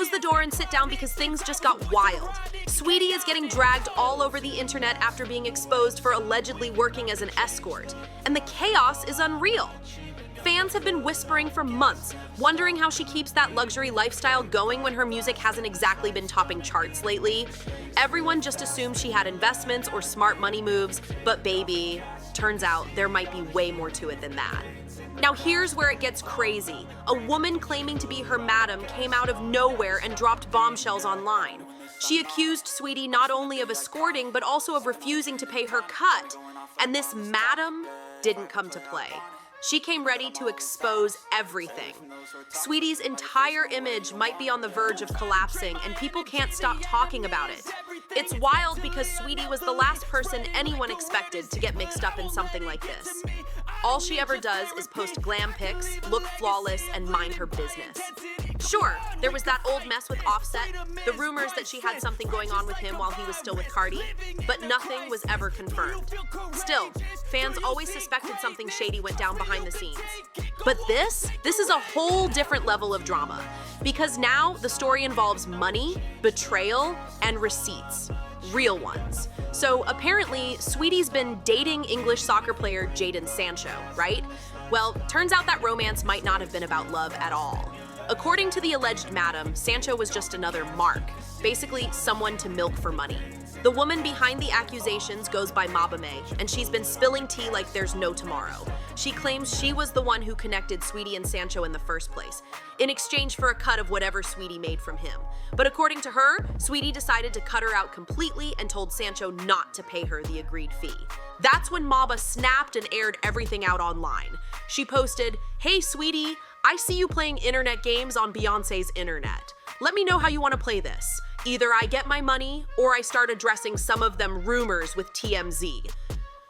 close the door and sit down because things just got wild. Saweetie is getting dragged all over the internet after being exposed for allegedly working as an escort, and the chaos is unreal. Fans have been whispering for months, wondering how she keeps that luxury lifestyle going when her music hasn't exactly been topping charts lately. Everyone just assumed she had investments or smart money moves, but baby, turns out there might be way more to it than that. Now here's where it gets crazy. A woman claiming to be her madam came out of nowhere and dropped bombshells online. She accused Saweetie not only of escorting, but also of refusing to pay her cut. And this madam didn't come to play. She came ready to expose everything. Saweetie's entire image might be on the verge of collapsing, and people can't stop talking about it. It's wild because Saweetie was the last person anyone expected to get mixed up in something like this. All she ever does is post glam pics, look flawless, and mind her business. Sure, there was that old mess with Offset, the rumors that she had something going on with him while he was still with Cardi, but nothing was ever confirmed. Still, fans always suspected something shady went down behind the scenes. But this is a whole different level of drama, because now the story involves money, betrayal, and receipts. Real ones. So apparently, Saweetie's been dating English soccer player Jadon Sancho, right? Well, turns out that romance might not have been about love at all. According to the alleged madam, Sancho was just another mark, basically someone to milk for money. The woman behind the accusations goes by Mabame, and she's been spilling tea like there's no tomorrow. She claims she was the one who connected Saweetie and Sancho in the first place, in exchange for a cut of whatever Saweetie made from him. But according to her, Saweetie decided to cut her out completely and told Sancho not to pay her the agreed fee. That's when Maba snapped and aired everything out online. She posted, "Hey Saweetie, I see you playing internet games on Beyonce's internet. Let me know how you want to play this. Either I get my money or I start addressing some of them rumors with TMZ."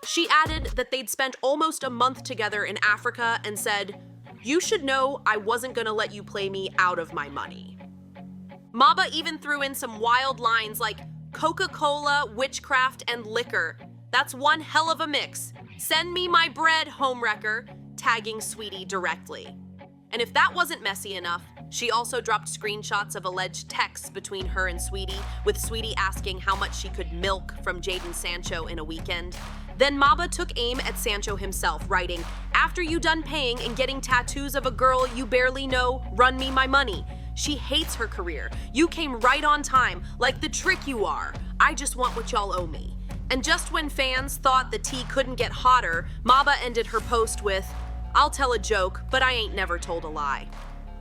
She added that they'd spent almost a month together in Africa and said, "You should know I wasn't gonna let you play me out of my money." Maba even threw in some wild lines like Coca-Cola, witchcraft, and liquor. That's one hell of a mix. Send me my bread, homewrecker, tagging Saweetie directly. And if that wasn't messy enough, she also dropped screenshots of alleged texts between her and Saweetie, with Saweetie asking how much she could milk from Jadon Sancho in a weekend. Then Maba took aim at Sancho himself, writing, "After you done paying and getting tattoos of a girl you barely know, run me my money. She hates her career. You came right on time, like the trick you are. I just want what y'all owe me." And just when fans thought the tea couldn't get hotter, Maba ended her post with, "I'll tell a joke, but I ain't never told a lie.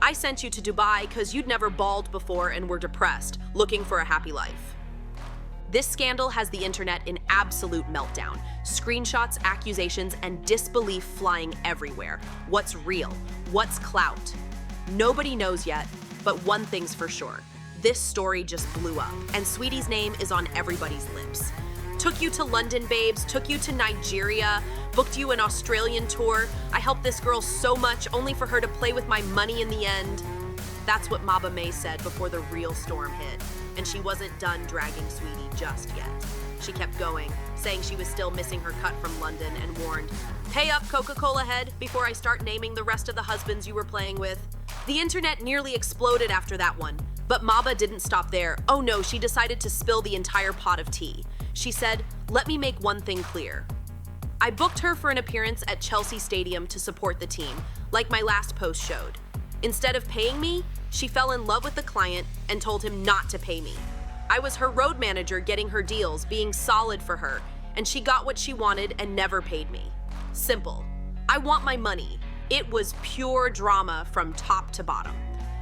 I sent you to Dubai cause you'd never balled before and were depressed, looking for a happy life." This scandal has the internet in absolute meltdown. Screenshots, accusations, and disbelief flying everywhere. What's real? What's clout? Nobody knows yet, but one thing's for sure. This story just blew up, and Saweetie's name is on everybody's lips. Took you to London, babes, took you to Nigeria, booked you an Australian tour. I helped this girl so much only for her to play with my money in the end. That's what Maba May said before the real storm hit, and she wasn't done dragging Saweetie just yet. She kept going, saying she was still missing her cut from London, and warned, "Pay up, Coca-Cola head, before I start naming the rest of the husbands you were playing with." The internet nearly exploded after that one, but Maba didn't stop there. Oh no, she decided to spill the entire pot of tea. She said, "Let me make one thing clear. I booked her for an appearance at Chelsea Stadium to support the team, like my last post showed. Instead of paying me, she fell in love with the client and told him not to pay me. I was her road manager getting her deals, being solid for her, and she got what she wanted and never paid me. Simple. I want my money." It was pure drama from top to bottom.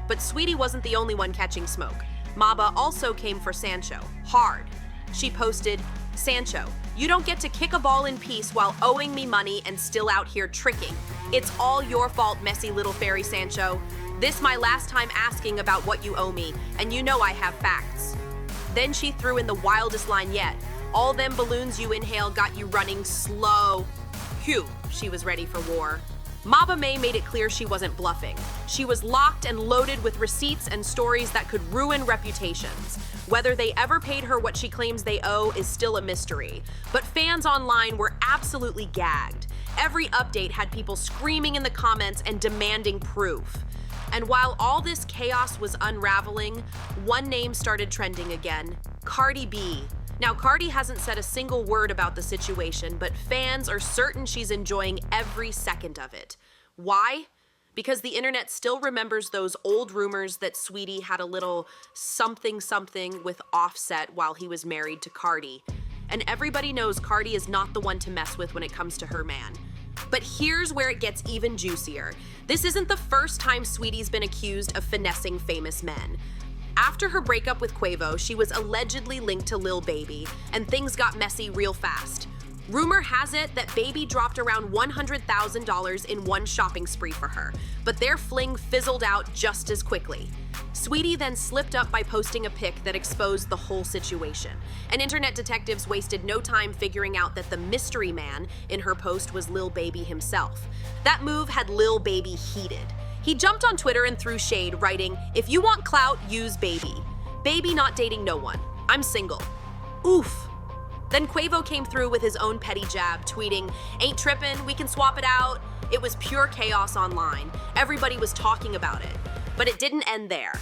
But Saweetie wasn't the only one catching smoke. Maba also came for Sancho, hard. She posted, "Sancho, you don't get to kick a ball in peace while owing me money and still out here tricking. It's all your fault, messy little fairy Sancho. This my last time asking about what you owe me, and you know I have facts." Then she threw in the wildest line yet. "All them balloons you inhale got you running slow." Phew, she was ready for war. Maba May made it clear she wasn't bluffing. She was locked and loaded with receipts and stories that could ruin reputations. Whether they ever paid her what she claims they owe is still a mystery. But fans online were absolutely gagged. Every update had people screaming in the comments and demanding proof. And while all this chaos was unraveling, one name started trending again: Cardi B. Now, Cardi hasn't said a single word about the situation, but fans are certain she's enjoying every second of it. Why? Because the internet still remembers those old rumors that Saweetie had a little something with Offset while he was married to Cardi. And everybody knows Cardi is not the one to mess with when it comes to her man. But here's where it gets even juicier. This isn't the first time Saweetie's been accused of finessing famous men. After her breakup with Quavo, she was allegedly linked to Lil Baby, and things got messy real fast. Rumor has it that Baby dropped around $100,000 in one shopping spree for her, but their fling fizzled out just as quickly. Saweetie then slipped up by posting a pic that exposed the whole situation, and internet detectives wasted no time figuring out that the mystery man in her post was Lil Baby himself. That move had Lil Baby heated. He jumped on Twitter and threw shade, writing, "If you want clout, use Baby. Baby not dating no one. I'm single." Oof. Then Quavo came through with his own petty jab, tweeting, "Ain't trippin', we can swap it out." It was pure chaos online. Everybody was talking about it. But it didn't end there.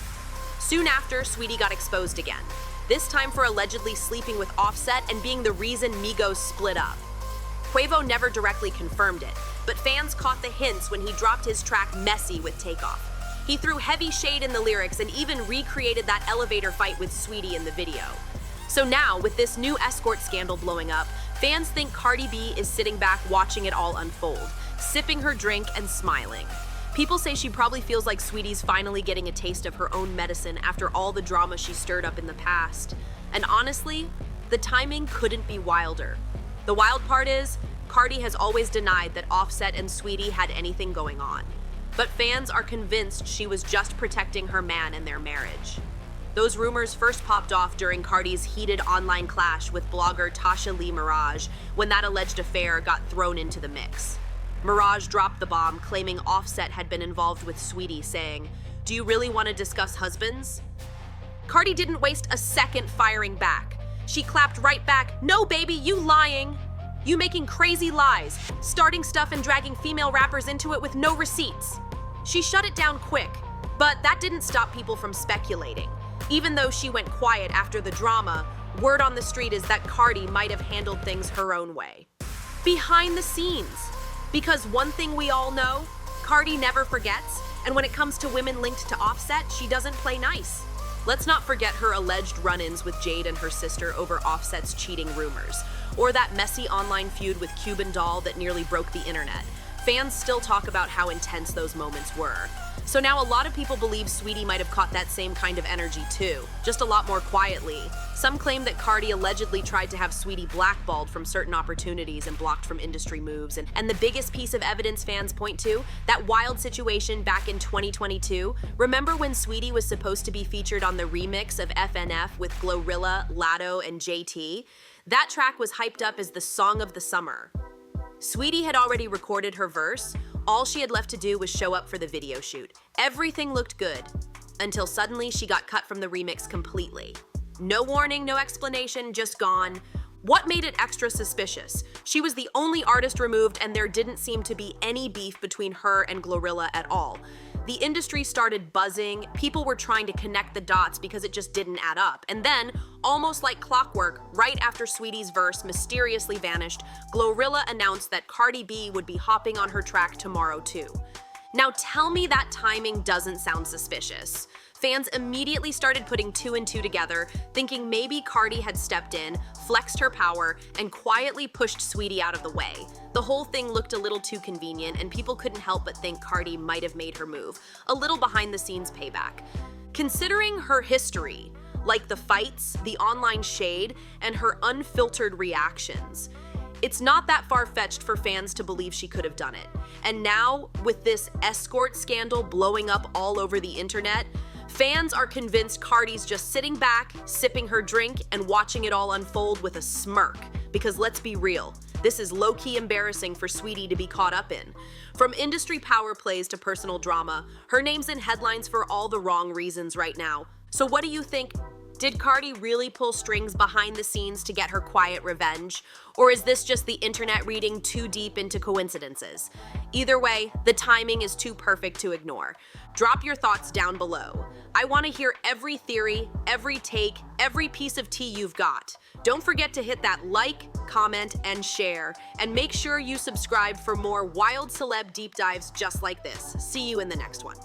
Soon after, Saweetie got exposed again, this time for allegedly sleeping with Offset and being the reason Migos split up. Quavo never directly confirmed it, but fans caught the hints when he dropped his track Messy with Takeoff. He threw heavy shade in the lyrics and even recreated that elevator fight with Saweetie in the video. So now, with this new escort scandal blowing up, fans think Cardi B is sitting back watching it all unfold, sipping her drink and smiling. People say she probably feels like Saweetie's finally getting a taste of her own medicine after all the drama she stirred up in the past. And honestly, the timing couldn't be wilder. The wild part is, Cardi has always denied that Offset and Saweetie had anything going on. But fans are convinced she was just protecting her man and their marriage. Those rumors first popped off during Cardi's heated online clash with blogger Tasha Lee Mirage when that alleged affair got thrown into the mix. Mirage dropped the bomb, claiming Offset had been involved with Saweetie, saying, "Do you really want to discuss husbands?" Cardi didn't waste a second firing back. She clapped right back, "No, baby, you lying. You making crazy lies, starting stuff and dragging female rappers into it with no receipts." She shut it down quick, but that didn't stop people from speculating. Even though she went quiet after the drama, word on the street is that Cardi might have handled things her own way. Behind the scenes. Because one thing we all know, Cardi never forgets, and when it comes to women linked to Offset, she doesn't play nice. Let's not forget her alleged run-ins with Jade and her sister over Offset's cheating rumors, or that messy online feud with Cuban Doll that nearly broke the internet. Fans still talk about how intense those moments were. So now a lot of people believe Saweetie might have caught that same kind of energy too, just a lot more quietly. Some claim that Cardi allegedly tried to have Saweetie blackballed from certain opportunities and blocked from industry moves. And the biggest piece of evidence fans point to, that wild situation back in 2022. Remember when Saweetie was supposed to be featured on the remix of FNF with Glorilla, Latto, and JT? That track was hyped up as the song of the summer. Saweetie had already recorded her verse. All she had left to do was show up for the video shoot. Everything looked good, until suddenly she got cut from the remix completely. No warning, no explanation, just gone. What made it extra suspicious? She was the only artist removed, and there didn't seem to be any beef between her and Glorilla at all. The industry started buzzing, people were trying to connect the dots because it just didn't add up. And then, almost like clockwork, right after Saweetie's verse mysteriously vanished, Glorilla announced that Cardi B would be hopping on her track tomorrow too. Now tell me that timing doesn't sound suspicious. Fans immediately started putting two and two together, thinking maybe Cardi had stepped in, flexed her power, and quietly pushed Saweetie out of the way. The whole thing looked a little too convenient, and people couldn't help but think Cardi might have made her move, a little behind-the-scenes payback. Considering her history, like the fights, the online shade, and her unfiltered reactions, it's not that far-fetched for fans to believe she could have done it. And now, with this escort scandal blowing up all over the internet, fans are convinced Cardi's just sitting back, sipping her drink, and watching it all unfold with a smirk. Because let's be real, this is low-key embarrassing for Saweetie to be caught up in. From industry power plays to personal drama, her name's in headlines for all the wrong reasons right now. So what do you think? Did Cardi really pull strings behind the scenes to get her quiet revenge? Or is this just the internet reading too deep into coincidences? Either way, the timing is too perfect to ignore. Drop your thoughts down below. I want to hear every theory, every take, every piece of tea you've got. Don't forget to hit that like, comment, and share. And make sure you subscribe for more wild celeb deep dives just like this. See you in the next one.